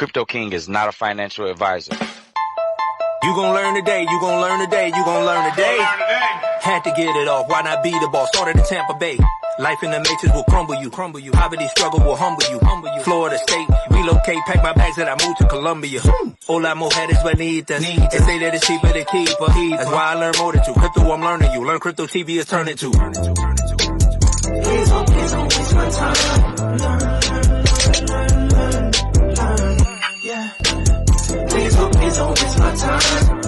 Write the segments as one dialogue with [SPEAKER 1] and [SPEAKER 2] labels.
[SPEAKER 1] Crypto King is not a financial advisor.
[SPEAKER 2] You gon' learn today, you gon' learn today, you gon' learn today. Had to get it off, why not be the boss? Started in Tampa Bay. Life in the matrix will crumble you. Poverty struggle will humble you. Florida State, relocate, pack my bags and I moved to Colombia. Hola mujeres bonitas, they say that it's cheaper to keep her. That's why I learn more than you. Crypto, I'm learning you. Learn crypto TV is turning to. Please don't waste my time. Learn, yeah. Please don't waste my time.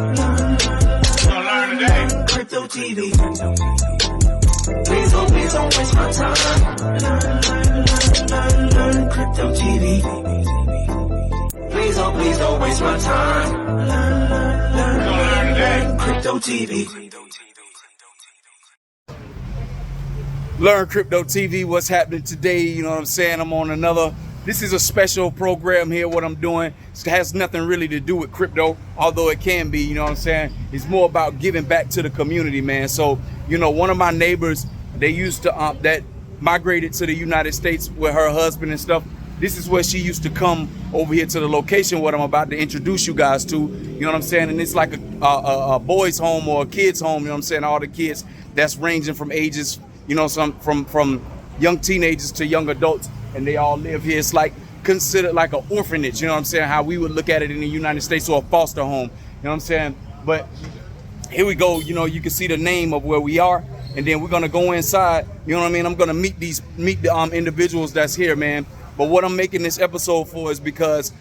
[SPEAKER 2] Learn today. Crypto TV. Please don't waste my time. Learn Crypto TV. Please don't waste my time. Learn Crypto TV.
[SPEAKER 3] Learn Crypto TV, what's happening today? You know what I'm saying? I'm on this is a special program here. What I'm doing, it has nothing really to do with crypto, although it can be, you know what I'm saying? It's more about giving back to the community, man. So, you know, one of my neighbors, they used to, that migrated to the United States with her husband and stuff. This is where she used to come over here to the location what I'm about to introduce you guys to, you know what I'm saying? And it's like a boys' home or a kids' home, you know what I'm saying? All the kids that's ranging from ages, you know, some from young teenagers to young adults, and they all live here. It's like considered like an orphanage, you know what I'm saying? How we would look at it in the United States, or a foster home, you know what I'm saying? But here we go, you know, you can see the name of where we are, and then we're gonna go inside, you know what I mean? I'm gonna meet the individuals that's here, man. But what I'm making this episode for is because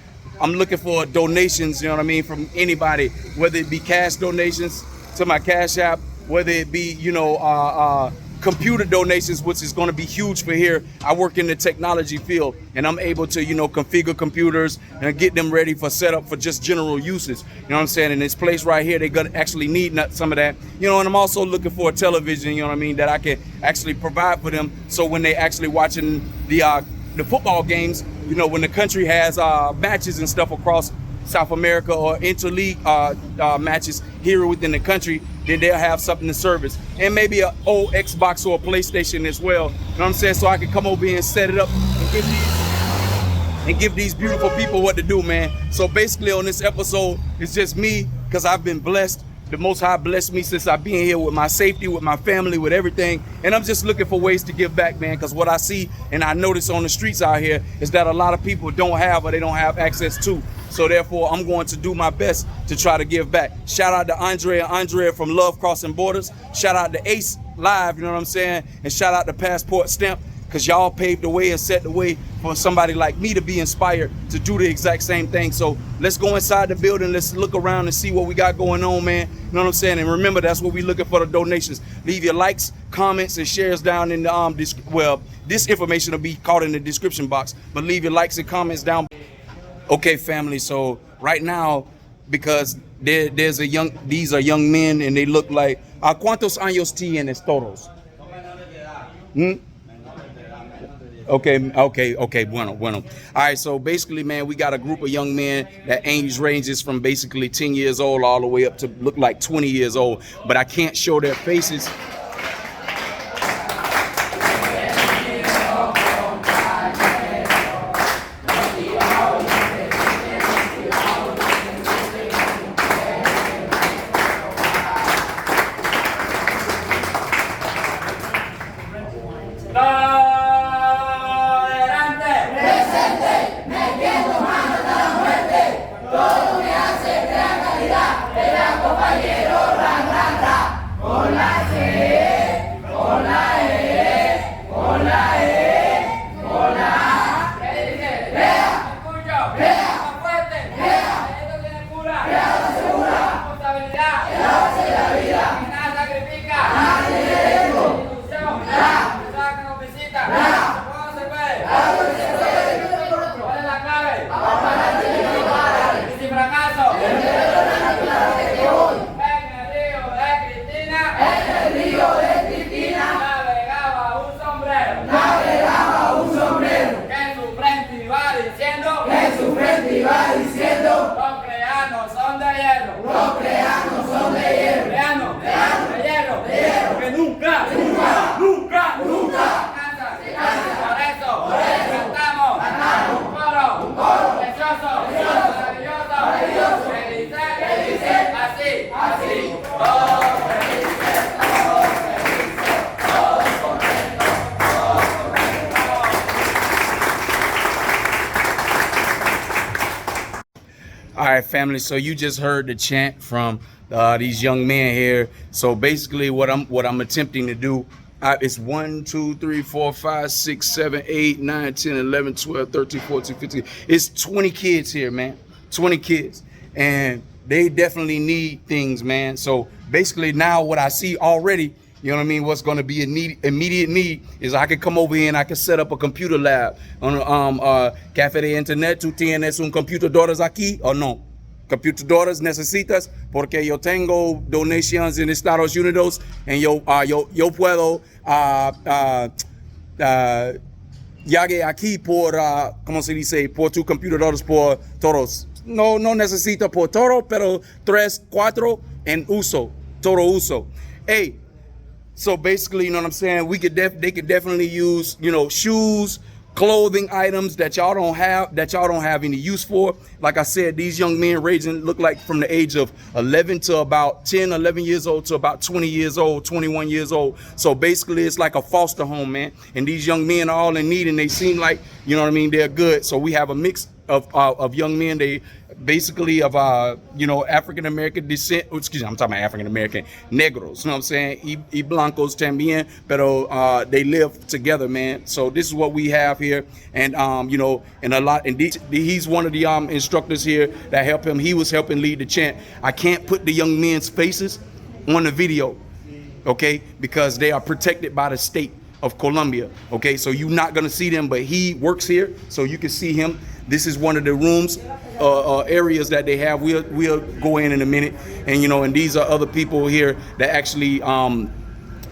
[SPEAKER 3] I'm looking for donations, you know what I mean, from anybody, whether it be cash donations to my Cash App, whether it be, you know, computer donations, which is going to be huge for here. I work in the technology field, and I'm able to, you know, configure computers and get them ready for setup for just general uses. You know what I'm saying? In this place right here, they're going to actually need some of that. You know, and I'm also looking for a television, you know what I mean, that I can actually provide for them. So when they actually watching the football games, you know, when the country has matches and stuff across South America, or interleague matches here within the country, then they'll have something to service, and maybe an old Xbox or a PlayStation as well. You know what I'm saying? So I can come over here and set it up and give these beautiful people what to do, man. So basically on this episode, it's just me, because I've been blessed. The Most High blessed me since I've been here with my safety, with my family, with everything. And I'm just looking for ways to give back, man, because what I see and I notice on the streets out here is that a lot of people don't have, or they don't have access to. So therefore, I'm going to do my best to try to give back. Shout out to Andrea from Love Crossing Borders. Shout out to Ace Live, you know what I'm saying? And shout out to Passport Stamp, because y'all paved the way and set the way for somebody like me to be inspired to do the exact same thing. So let's go inside the building. Let's look around and see what we got going on, man. You know what I'm saying? And remember, that's what we're looking for, the donations. Leave your likes, comments, and shares down in the, this information will be caught in the description box, but leave your likes and comments down. Okay, family, so right now, because these are young men, and they look like, ¿cuántos años tienes todos? Okay, bueno. All right, so basically, man, we got a group of young men that age ranges from basically 10 years old all the way up to look like 20 years old, but I can't show their faces.
[SPEAKER 4] Con la
[SPEAKER 3] All right, family. So you just heard the chant from these young men here. So basically, what I'm attempting to do is 1, 2, 3, 4, 5, 6, 7, 8, 9, 10, 11, 12, 13, 14, 15. It's 20 kids here, man. 20 kids, and they definitely need things, man. So basically, now what I see already, you know what I mean, what's going to be an immediate need is I can come over here and I can set up a computer lab on Café de Internet. ¿Tú tienes un computadores aquí o no? Computadores necesitas porque yo tengo donations en Estados Unidos y yo puedo llegue aquí por, ¿cómo se dice? Por tu computadores por todos. No necesito por todo, pero 3, 4 en uso, todo uso. Hey. So basically, you know what I'm saying? They could definitely use, you know, shoes, clothing items that y'all don't have any use for. Like I said, these young men ranging look like from the age of 11 to about 10, 11 years old to about 20 years old, 21 years old. So basically, it's like a foster home, man. And these young men are all in need, and they seem like, you know what I mean, they're good. So we have a mix of young men. They basically of you know, African American descent. Excuse me, I'm talking about African American negros. You know what I'm saying? Y blancos también, pero they live together, man. So this is what we have here, and you know, and he's one of the instructors here that help him. He was helping lead the chant. I can't put the young men's faces on the video, okay, because they are protected by the state of Colombia. Okay, so you're not gonna see them, but he works here, so you can see him. This is one of the rooms, areas that they have. We'll go in a minute, and you know, and these are other people here that actually,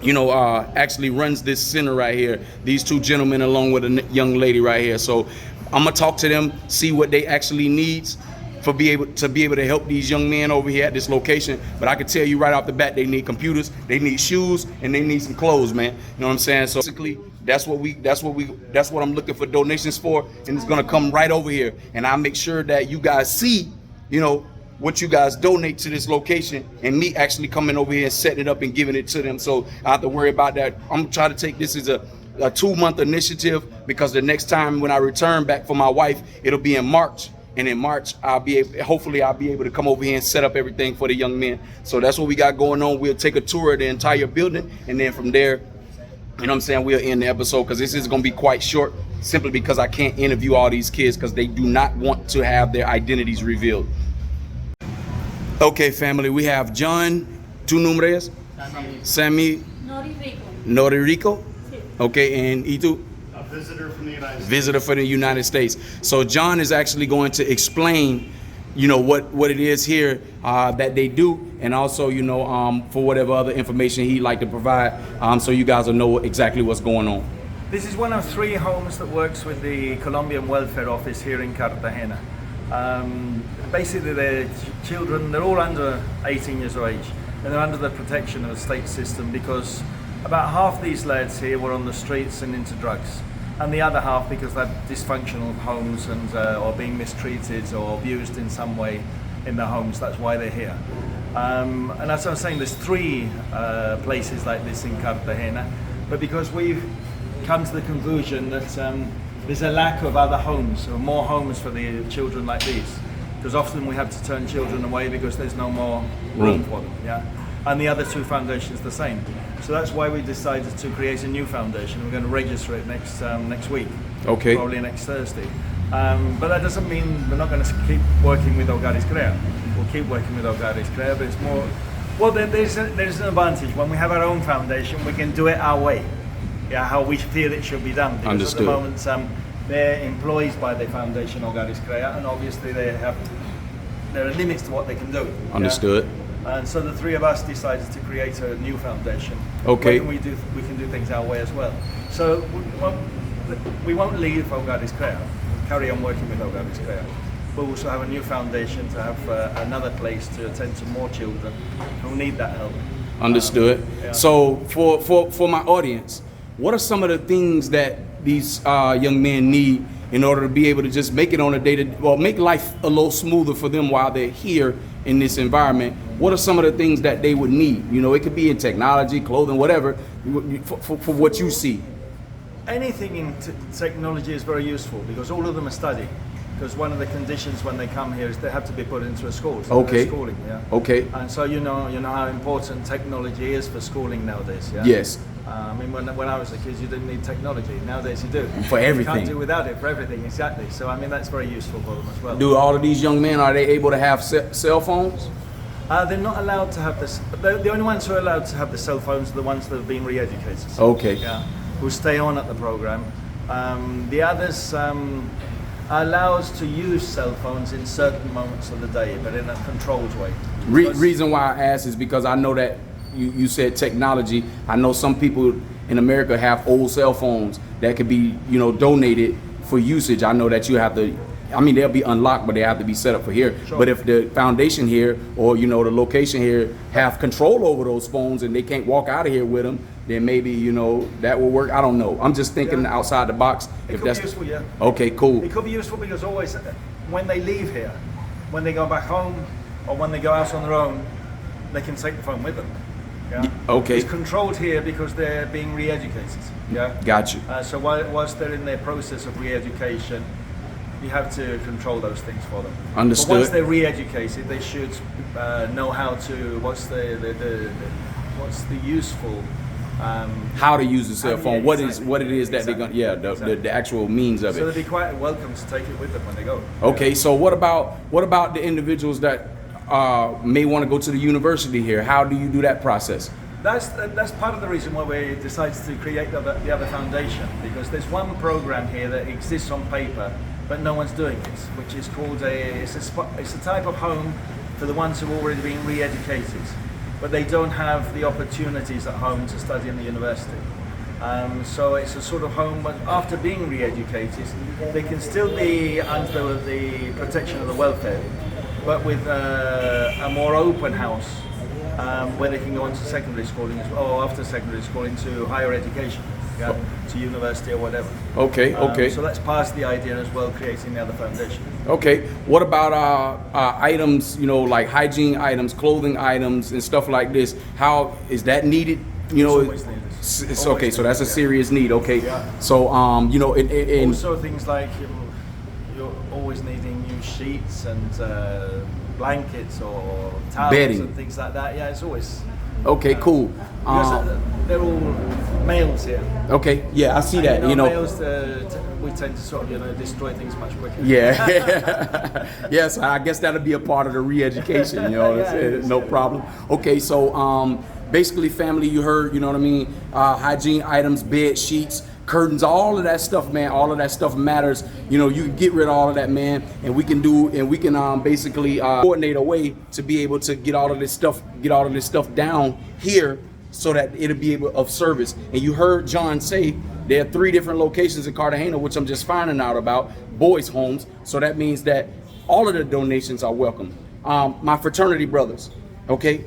[SPEAKER 3] you know, actually runs this center right here. These two gentlemen along with a young lady right here. So I'm gonna talk to them, see what they actually needs to be able to help these young men over here at this location. But I can tell you right off the bat, they need computers, they need shoes, and they need some clothes, man. You know what I'm saying? So basically, that's what I'm looking for donations for, and it's gonna come right over here. And I'll make sure that you guys see, you know, what you guys donate to this location, and me actually coming over here and setting it up and giving it to them. So I have to worry about that. I'm trying to take this as a 2-month initiative, because the next time when I return back for my wife, it'll be in March. And in March, hopefully I'll be able to come over here and set up everything for the young men. So that's what we got going on. We'll take a tour of the entire building, and then from there, you know what I'm saying, we'll end the episode, because this is going to be quite short, simply because I can't interview all these kids because they do not want to have their identities revealed. Okay, family, we have John, tu nombres? Sammy Noririco. Okay, and Itu?
[SPEAKER 4] Visitor from the United States.
[SPEAKER 3] Visitor for the United States. So John is actually going to explain, you know, what it is here that they do, and also, you know, for whatever other information he'd like to provide, so you guys will know exactly what's going on.
[SPEAKER 5] This is one of 3 homes that works with the Colombian Welfare Office here in Cartagena. Basically, they're children, they're all under 18 years of age, and they're under the protection of the state system, because about half these lads here were on the streets and into drugs, and the other half because they're dysfunctional homes and or being mistreated or abused in some way in their homes. That's why they're here. And as I was saying, there's 3 places like this in Cartagena, but because we've come to the conclusion that there's a lack of other homes, or more homes for the children like these, because often we have to turn children away because there's no more room for them. Yeah, and the other 2 foundations the same. So that's why we decided to create a new foundation. We're going to register it next week.
[SPEAKER 3] Okay.
[SPEAKER 5] Probably next Thursday. But that doesn't mean we're not going to keep working with Hogares Crea. We'll keep working with Hogares Crea, but it's more. Well, there's an advantage when we have our own foundation. We can do it our way. Yeah, how we feel it should be done. Because
[SPEAKER 3] Understood.
[SPEAKER 5] At the moment, they're employed by the foundation Hogares Crea, and obviously there are limits to what they can do.
[SPEAKER 3] Understood.
[SPEAKER 5] Yeah? And so the 3 of us decided to create a new foundation.
[SPEAKER 3] Okay.
[SPEAKER 5] We can do things our way as well. So we won't leave Hogares Crea. We'll carry on working with Hogares Crea. We'll also have a new foundation to have another place to attend to more children who need that help.
[SPEAKER 3] Understood.
[SPEAKER 5] Yeah.
[SPEAKER 3] So for my audience, what are some of the things that these young men need in order to be able to just make it on a make life a little smoother for them while they're here in this environment? What are some of the things that they would need? You know, it could be in technology, clothing, whatever, for what you see.
[SPEAKER 5] Anything in technology is very useful, because all of them are studying. because one of the conditions when they come here is they have to be put into a school. So
[SPEAKER 3] Okay.
[SPEAKER 5] schooling, yeah.
[SPEAKER 3] Okay.
[SPEAKER 5] And so you know how important technology is for schooling nowadays. Yeah.
[SPEAKER 3] Yes.
[SPEAKER 5] I mean, when I was a kid, you didn't need technology. Nowadays, you do.
[SPEAKER 3] For everything.
[SPEAKER 5] You can't do without it for everything, exactly. So, I mean, that's very useful for them as well.
[SPEAKER 3] Do all of these young men, are they able to have cell phones?
[SPEAKER 5] They're not allowed to have this. The only ones who are allowed to have the cell phones are the ones that have been re-educated.
[SPEAKER 3] Okay.
[SPEAKER 5] Yeah. Who stay on at the program. The others are allowed to use cell phones in certain moments of the day, but in a controlled way.
[SPEAKER 3] Reason why I ask is because I know that you said technology. I know some people in America have old cell phones that could be, donated for usage. I know that you have to, I mean, they'll be unlocked, but they have to be set up for here.
[SPEAKER 5] Sure.
[SPEAKER 3] But if the foundation here or, the location here have control over those phones and they can't walk out of here with them, then maybe, that will work. I don't know. I'm just thinking outside the box.
[SPEAKER 5] It could be useful, yeah.
[SPEAKER 3] Okay, cool.
[SPEAKER 5] It could be useful because always when they leave here, when they go back home or when they go out on their own, they can take the phone with them. Yeah.
[SPEAKER 3] Okay.
[SPEAKER 5] It's controlled here because they're being re-educated. Yeah.
[SPEAKER 3] Got you.
[SPEAKER 5] So whilst they're in their process of re-education, you have to control those things for them.
[SPEAKER 3] Understood.
[SPEAKER 5] But once they're re-educated, they should know how to. What's the useful.
[SPEAKER 3] How to use the cell phone?
[SPEAKER 5] Yeah,
[SPEAKER 3] What
[SPEAKER 5] exactly.
[SPEAKER 3] it is that
[SPEAKER 5] Exactly.
[SPEAKER 3] they're gonna? Yeah,
[SPEAKER 5] Exactly.
[SPEAKER 3] the actual means of
[SPEAKER 5] So
[SPEAKER 3] it.
[SPEAKER 5] they'd be quite welcome to take it with them when they go.
[SPEAKER 3] Okay, so what about the individuals that may want to go to the university here? How do you do that process?
[SPEAKER 5] That's part of the reason why we decided to create the other foundation, because there's one program here that exists on paper, but no one's doing it, which is called it's a type of home for the ones who've already been re-educated, but they don't have the opportunities at home to study in the university. So it's a sort of home, but after being re-educated, they can still be under the protection of the welfare, but with a more open house where they can go on to secondary schooling as well, or after secondary school into higher education, yeah, to university or whatever.
[SPEAKER 3] Okay, okay.
[SPEAKER 5] So that's part of the idea as well, creating the other foundation.
[SPEAKER 3] Okay, what about items, like hygiene items, clothing items, and stuff like this? How is that needed?
[SPEAKER 5] It's always needed.
[SPEAKER 3] It's
[SPEAKER 5] Always
[SPEAKER 3] okay, so that's a
[SPEAKER 5] needed,
[SPEAKER 3] serious need. Okay,
[SPEAKER 5] Yeah.
[SPEAKER 3] so in
[SPEAKER 5] Also things like you're always needing new sheets and blankets or towels
[SPEAKER 3] Bedding.
[SPEAKER 5] and things like that. Yeah, it's always.
[SPEAKER 3] okay, cool.
[SPEAKER 5] Because they're all males here.
[SPEAKER 3] Okay, yeah, I see that.
[SPEAKER 5] Males, we tend to sort of destroy things much quicker.
[SPEAKER 3] Yeah. Yes, I guess that'll be a part of the re-education, no problem. Okay, so basically family, you heard, hygiene items, bed sheets, curtains, all of that stuff, man, all of that stuff matters. You can get rid of all of that, man, and we can basically coordinate a way to be able to get all of this stuff down here so that it'll be able of service. And you heard John say there are 3 different locations in Cartagena, which I'm just finding out about, boys' homes. So that means that all of the donations are welcome. My fraternity brothers, okay,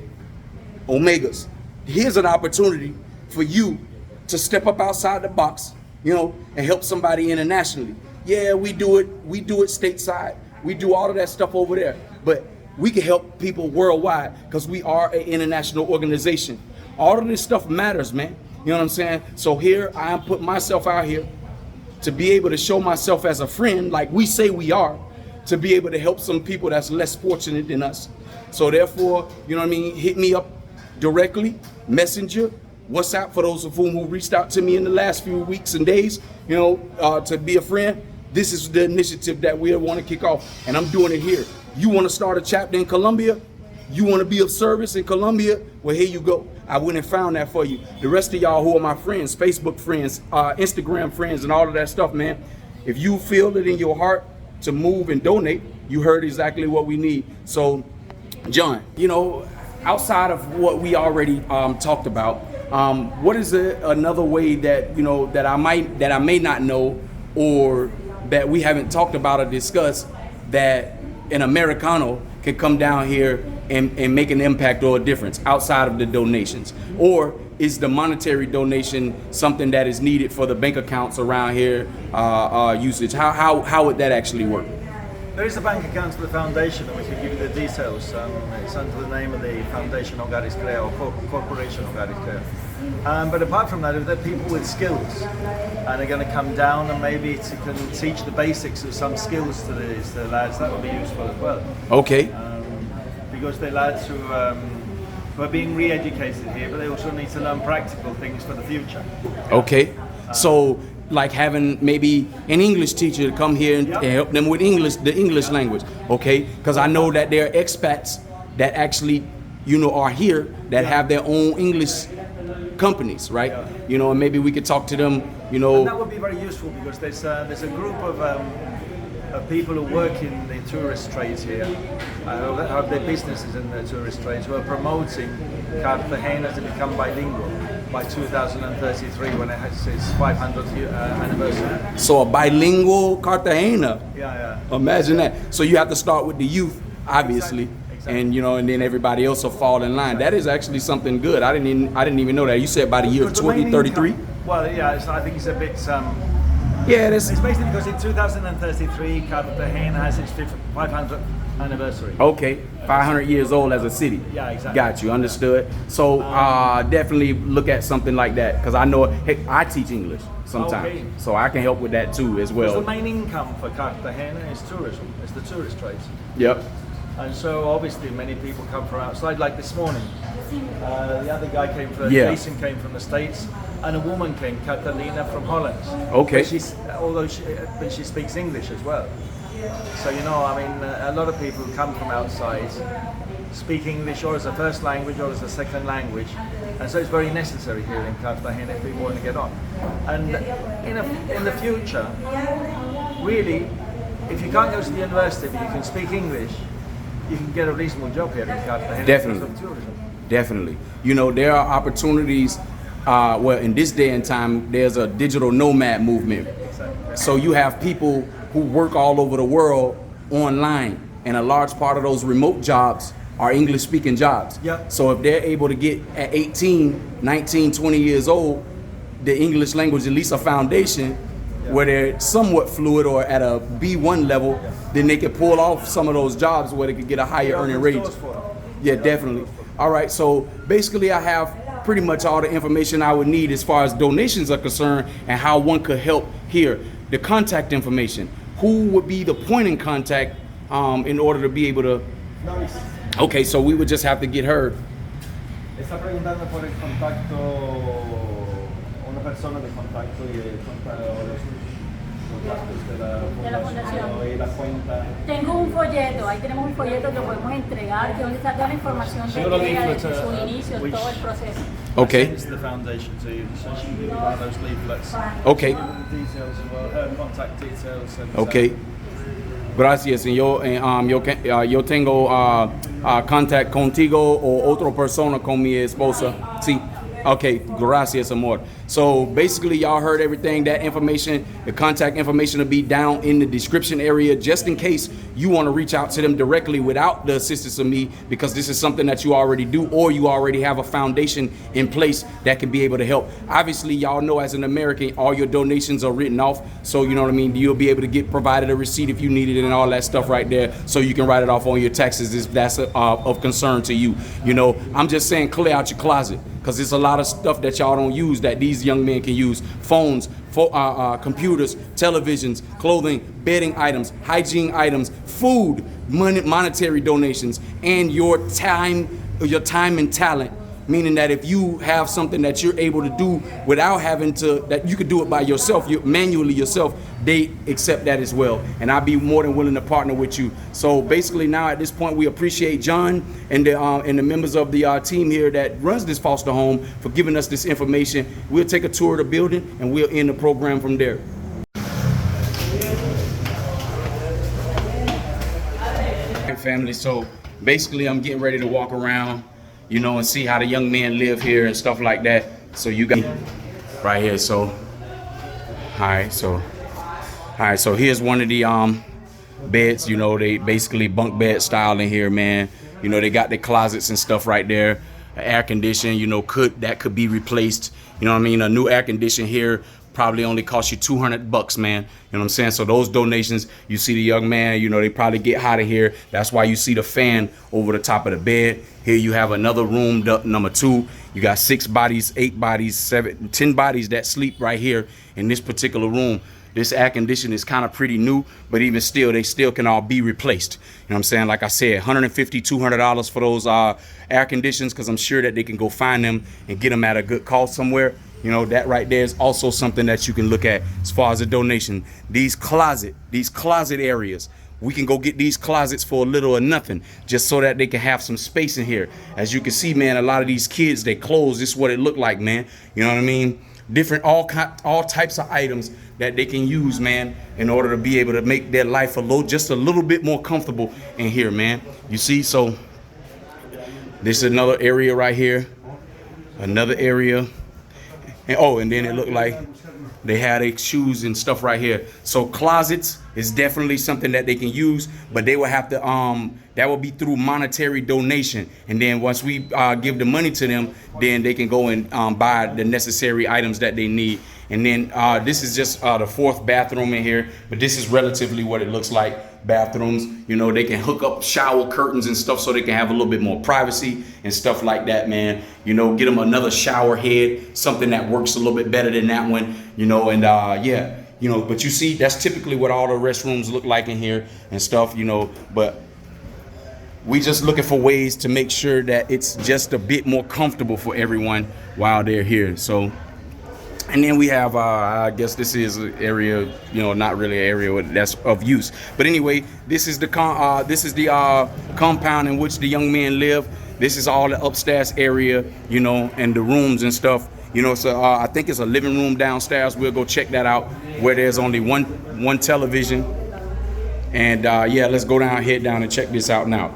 [SPEAKER 3] Omegas, here's an opportunity for you to step up outside the box, and help somebody internationally. Yeah, we do it stateside. We do all of that stuff over there, but we can help people worldwide because we are an international organization. All of this stuff matters, man. You know what I'm saying? So here I am putting myself out here to be able to show myself as a friend, like we say we are, to be able to help some people that's less fortunate than us. So therefore, hit me up directly, Messenger, WhatsApp, for those of whom who reached out to me in the last few weeks and days, to be a friend. This is the initiative that we want to kick off, and I'm doing it here. You want to start a chapter in Colombia? You want to be of service in Colombia? Well, here you go. I went and found that for you. The rest of y'all who are my friends, Facebook friends, Instagram friends, and all of that stuff, man, if you feel it in your heart to move and donate, you heard exactly what we need. So, John, outside of what we already talked about, what is another way that that I may not know, or that we haven't talked about or discussed, that an Americano can come down here and make an impact or a difference outside of the donations? Or is the monetary donation something that is needed for the bank accounts around here usage? How would that actually work?
[SPEAKER 5] There is a bank account for the foundation, and we can give you the details. It's under the name of the Foundation Hogares Crea, or Corporation Hogares Crea. But apart from that, if there are people with skills, and they're going to come down and maybe can teach the basics of some skills to the lads, that would be useful as well.
[SPEAKER 3] Okay.
[SPEAKER 5] Because they're lads who are being re-educated here, but they also need to learn practical things for the future.
[SPEAKER 3] Okay. So, like having maybe an English teacher to come here and help them with the English language, okay? Because I know that there are expats that actually, are here that have their own English companies, right? And maybe we could talk to them,
[SPEAKER 5] And that would be very useful because there's a group of people who work in the tourist trades here, who have their businesses in the tourist trades, who are promoting Cartagena to become bilingual by 2033 when it has its 500th anniversary.
[SPEAKER 3] So a bilingual Cartagena.
[SPEAKER 5] Yeah.
[SPEAKER 3] Imagine that. So you have to start with the youth, obviously. Exactly. And then everybody else will fall in line. That is actually something good. I didn't even know that. You said by the year of 2033?
[SPEAKER 5] Well, yeah, I think it's a bit.
[SPEAKER 3] It's
[SPEAKER 5] basically because in 2033, Cartagena has its 500th anniversary.
[SPEAKER 3] Okay, 500 years old as a city.
[SPEAKER 5] Yeah, exactly.
[SPEAKER 3] Got you, understood. So definitely look at something like that because I know, I teach English sometimes, so I can help with that too as well.
[SPEAKER 5] The main income for Cartagena is tourism. It's the tourist trades.
[SPEAKER 3] Yep.
[SPEAKER 5] And so obviously many people come from outside. Like this morning, the other guy came from Jason came from the States, and a woman came, Catalina from Holland.
[SPEAKER 3] Okay.
[SPEAKER 5] But she speaks English as well. So a lot of people who come from outside speak English or as a first language or as a second language, and so it's very necessary here in Cartagena if we want to get on. And in the future, really, if you can't go to the university but you can speak English, you can get a reasonable job here in Cartagena.
[SPEAKER 3] Definitely. There are opportunities. In this day and time, there's a digital nomad movement.
[SPEAKER 5] Exactly.
[SPEAKER 3] So you have people who work all over the world online, and a large part of those remote jobs are English-speaking jobs.
[SPEAKER 5] Yep.
[SPEAKER 3] So if they're able to get at 18, 19, 20 years old, the English language, at least a foundation, where they're somewhat fluid or at a B1 level, then they can pull off some of those jobs where they could get a higher earning rate. Yeah, definitely. All right, so basically I have pretty much all the information I would need as far as donations are concerned and how one could help here. The contact information, who would be the point in contact in order to be able to... Okay, so we would just have to get her.
[SPEAKER 5] Está preguntando por el contacto, una persona de contacto y los datos de la fundación y la cuenta.
[SPEAKER 4] Tengo un folleto, ahí tenemos un folleto que podemos entregar, que donde está toda la información de ella, desde su inicio, todo el proceso.
[SPEAKER 3] Okay.
[SPEAKER 5] It's the foundation to you, so she can give you one of those leaflets.
[SPEAKER 3] Okay.
[SPEAKER 5] Details as well, her contact details. And
[SPEAKER 3] Okay. Gracias. Yo tengo contact contigo o otra persona con mi esposa. Sí. Okay, gracias, amor. So basically, y'all heard everything. That information, the contact information will be down in the description area just in case you want to reach out to them directly without the assistance of me, because this is something that you already do or you already have a foundation in place that can be able to help. Obviously, y'all know as an American, all your donations are written off. So, you know what I mean? You'll be able to get provided a receipt if you need it and all that stuff right there. So you can write it off on your taxes if that's of concern to you. I'm just saying clear out your closet, because there's a lot of stuff that y'all don't use that these young men can use. Phones, computers, televisions, clothing, bedding items, hygiene items, food, monetary donations, and your time and talent. Meaning that if you have something that you're able to do without having to, that you could do it by yourself, manually yourself, they accept that as well. And I'd be more than willing to partner with you. So basically now at this point, we appreciate John and the members of the team here that runs this foster home for giving us this information. We'll take a tour of the building and we'll end the program from there. Hey family, so basically I'm getting ready to walk around, and see how the young men live here and stuff like that. So you got right here. So, all right. So here's one of the beds. They basically bunk bed style in here, man. They got the closets and stuff right there. Air condition, could be replaced. A new air condition here probably only cost you $200, man. You know what I'm saying? So those donations, you see the young man, you know, they probably get hot of here. That's why you see the fan over the top of the bed. Here you have another room, number 2. You got 6 bodies, 8 bodies, 7, 10 bodies that sleep right here in this particular room. This air condition is kind of pretty new, but even still, they still can all be replaced. You know what I'm saying? Like I said, $150, $200 for those air conditions, because I'm sure that they can go find them and get them at a good cost somewhere. You know, that right there is also something that you can look at as far as a donation. These closet areas, we can go get these closets for a little or nothing, just so that they can have some space in here. As you can see, man, a lot of these kids, they clothes, this is what it looked like, man. You know what I mean? Different, all types of items that they can use, man, in order to be able to make their life just a little bit more comfortable in here, man. You see, so this is another area right here, another area, and oh, and then it looked like they had their shoes and stuff right here. So closets is definitely something that they can use, but they will have to that will be through monetary donation, and then once we give the money to them, then they can go and buy the necessary items that they need. And then this is just the 4th bathroom in here, but this is relatively what it looks like. Bathrooms, you know, they can hook up shower curtains and stuff so they can have a little bit more privacy and stuff like that, man. You know, get them another shower head, something that works a little bit better than that one, you know, and yeah, you know, but you see, that's typically what all the restrooms look like in here and stuff, you know, but we just looking for ways to make sure that it's just a bit more comfortable for everyone while they're here. So, and then we have, I guess this is an area, you know, not really an area that's of use. But anyway, this is the compound in which the young men live. This is all the upstairs area, you know, and the rooms and stuff. You know, so I think it's a living room downstairs. We'll go check that out, where there's only one television. And yeah, let's go head down and check this out now.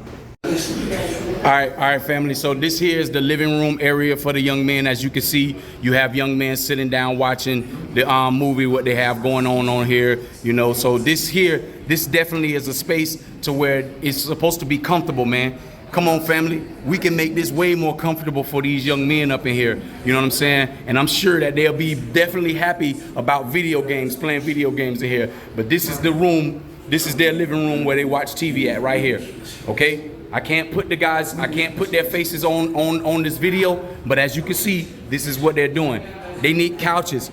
[SPEAKER 3] All right, family. So this here is the living room area for the young men. As you can see, you have young men sitting down watching the movie, what they have going on here, you know. So this definitely is a space to where it's supposed to be comfortable, man. Come on, family. We can make this way more comfortable for these young men up in here. You know what I'm saying? And I'm sure that they'll be definitely happy about video games, playing video games in here. But this is the room. This is their living room where they watch TV at right here. Okay? I can't put their faces on this video, but as you can see, this is what they're doing. They need couches,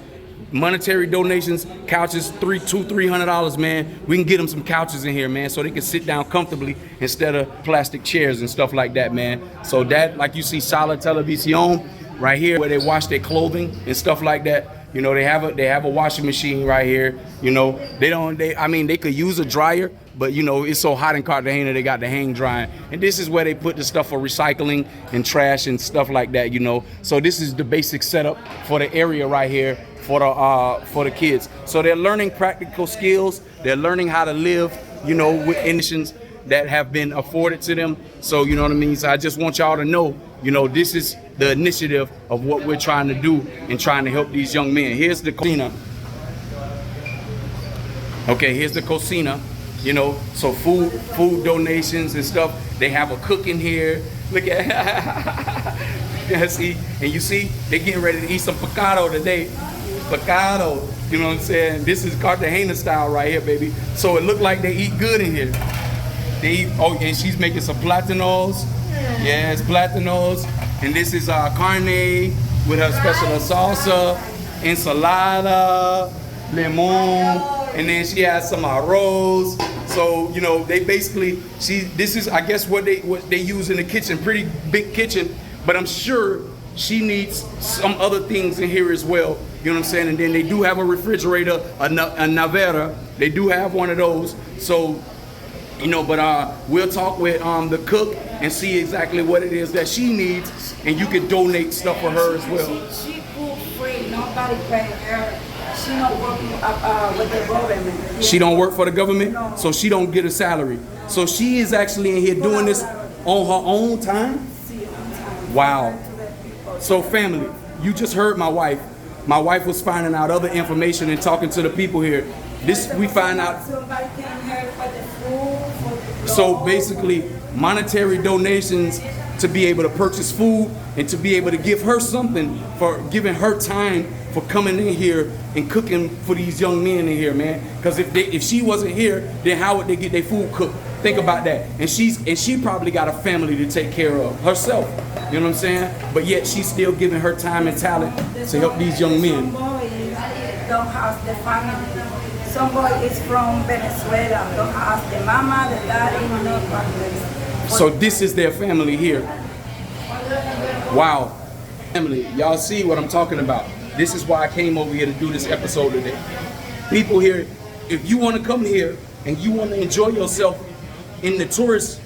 [SPEAKER 3] monetary donations, couches, $300, man. We can get them some couches in here, man, so they can sit down comfortably instead of plastic chairs and stuff like that, man. So that, like you see, Sala Televisión right here, where they wash their clothing and stuff like that. You know, they have a washing machine right here. You know, I mean, they could use a dryer, but you know, it's so hot in Cartagena, they got the hang drying. And this is where they put the stuff for recycling and trash and stuff like that, you know. So this is the basic setup for the area right here for the kids. So they're learning practical skills. They're learning how to live, you know, with conditions that have been afforded to them. So, you know what I mean? So I just want y'all to know, you know, this is the initiative of what we're trying to do and trying to help these young men. Here's the cocina. Okay, here's the cocina. You know, so food donations and stuff. They have a cook in here. Look at, yeah, see, and you see, they getting ready to eat some pescado today. Pescado, you know what I'm saying? This is Cartagena style right here, baby. So it looked like they eat good in here. They eat, oh, and she's making some platanos. Yes, platanos. And this is carne with her special salsa, ensalada, lemon, and then she has some arroz. So, you know, they basically, this is, I guess, what they use in the kitchen, pretty big kitchen, but I'm sure she needs some other things in here as well. You know what I'm saying? And then they do have a refrigerator, a nevera. They do have one of those. So, you know, but we'll talk with the cook and see exactly what it is that she needs, and you can donate stuff for her as well.
[SPEAKER 6] She food free, nobody paying her. She don't work with the government.
[SPEAKER 3] She don't work for the government,
[SPEAKER 6] No.
[SPEAKER 3] so she don't get a salary. So she is actually in here doing this on her own time. Wow. So family, you just heard my wife. My wife was finding out other information and talking to the people here. This we find out.
[SPEAKER 6] Somebody came here for the food, for the
[SPEAKER 3] So basically, monetary donations to be able to purchase food and to be able to give her something for giving her time for coming in here and cooking for these young men in here, man. Because if she wasn't here, then how would they get their food cooked? Think about that. And she probably got a family to take care of herself. You know what I'm saying? But yet she's still giving her time and talent to help these young men.
[SPEAKER 6] Some boys don't have the family. Some boy is from Venezuela, don't have the mama, the daddy, no family.
[SPEAKER 3] So this is their family here. Wow. Family, y'all see what I'm talking about. This is why I came over here to do this episode today. People here, if you want to come here and you want to enjoy yourself in the tourist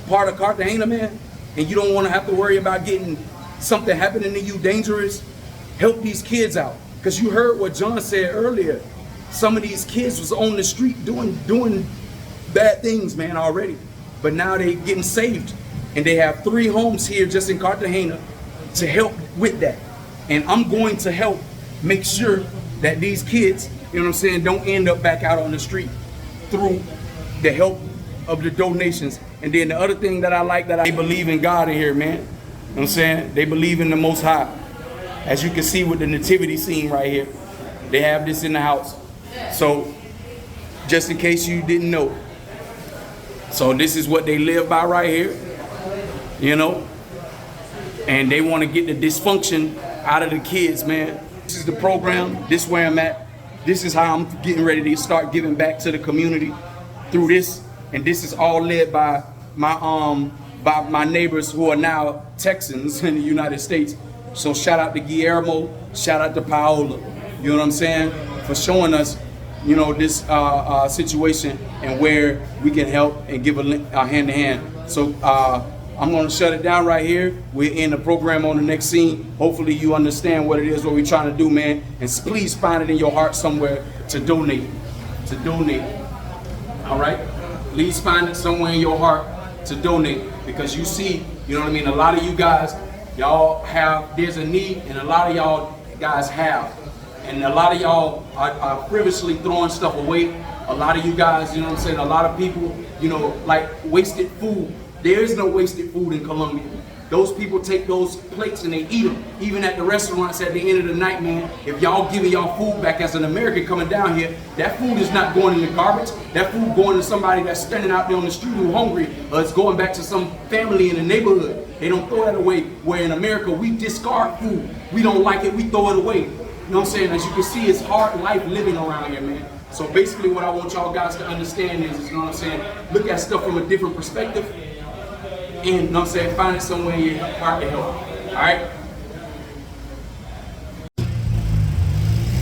[SPEAKER 3] part of Cartagena, man, and you don't want to have to worry about getting something happening to you dangerous, help these kids out. Because you heard what John said earlier. Some of these kids was on the street doing bad things, man, already. But now they getting saved. And they have 3 homes here just in Cartagena to help with that. And I'm going to help make sure that these kids, you know what I'm saying, don't end up back out on the street through the help of the donations. And then the other thing that I like, that they believe in God in here, man. You know what I'm saying? They believe in the Most High. As you can see with the nativity scene right here, they have this in the house. So just in case you didn't know. So this is what they live by right here, you know. And they want to get the dysfunction out of the kids, man. This is the program. This is where I'm at. This is how I'm getting ready to start giving back to the community through this. And this is all led by my neighbors who are now Texans in the United States. So shout out to Guillermo, shout out to Paola. You know what I'm saying? For showing us, you know, this situation and where we can help and give a hand to hand. So I'm gonna shut it down right here. We're in the program on the next scene. Hopefully you understand what it is, what we're trying to do, man. And please find it in your heart somewhere to donate, all right? Please find it somewhere in your heart to donate, because you see, you know what I mean? A lot of you guys, y'all have, there's a need, and a lot of y'all guys have. And a lot of y'all are frivolously throwing stuff away. A lot of you guys, you know what I'm saying? A lot of people, you know, like wasted food. There is no wasted food in Colombia. Those people take those plates and they eat them. Even at the restaurants at the end of the night, man, if y'all giving y'all food back as an American coming down here, that food is not going in the garbage. That food going to somebody that's standing out there on the street who's hungry, or it's going back to some family in the neighborhood. They don't throw that away. Where in America, we discard food. We don't like it, we throw it away. You know what I'm saying? As you can see, it's hard life living around here, man. So basically what I want y'all guys to understand is, you know what I'm saying, look at stuff from a different perspective. And, you know what I'm saying, find it somewhere in your heart to help. Alright?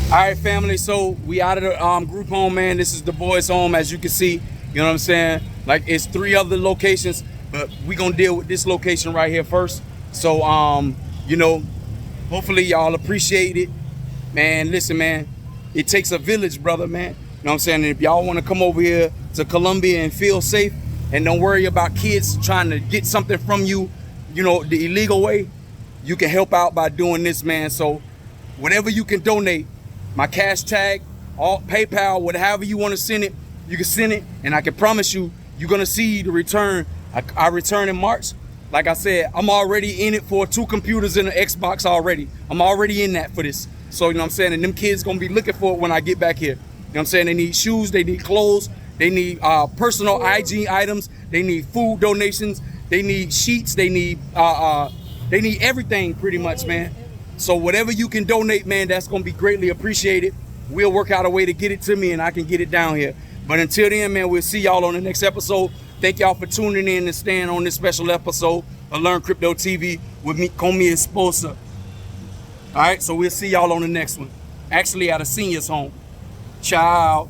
[SPEAKER 3] Alright, family, so we out of the group home, man. This is the boys' home, as you can see. You know what I'm saying? Like, it's 3 other locations, but we gonna deal with this location right here first. So, you know, hopefully y'all appreciate it. Man, listen, man, it takes a village, brother, man. You know what I'm saying? And if y'all want to come over here to Colombia and feel safe and don't worry about kids trying to get something from you, you know, the illegal way, you can help out by doing this, man. So whatever you can donate, my cash tag, all PayPal, whatever you want to send it, you can send it. And I can promise you, you're going to see the return. I return in March. Like I said, I'm already in it for 2 computers and an Xbox already. I'm already in that for this. So, you know what I'm saying? And them kids gonna be looking for it when I get back here. You know what I'm saying? They need shoes, they need clothes, they need personal hygiene items, they need food donations, they need sheets, they need everything pretty much, man. So whatever you can donate, man, that's gonna be greatly appreciated. We'll work out a way to get it to me and I can get it down here. But until then, man, we'll see y'all on the next episode. Thank y'all for tuning in and staying on this special episode of Learn Crypto TV with me, con mi esposa. All right, so we'll see y'all on the next one. Actually, at a senior's home. Ciao.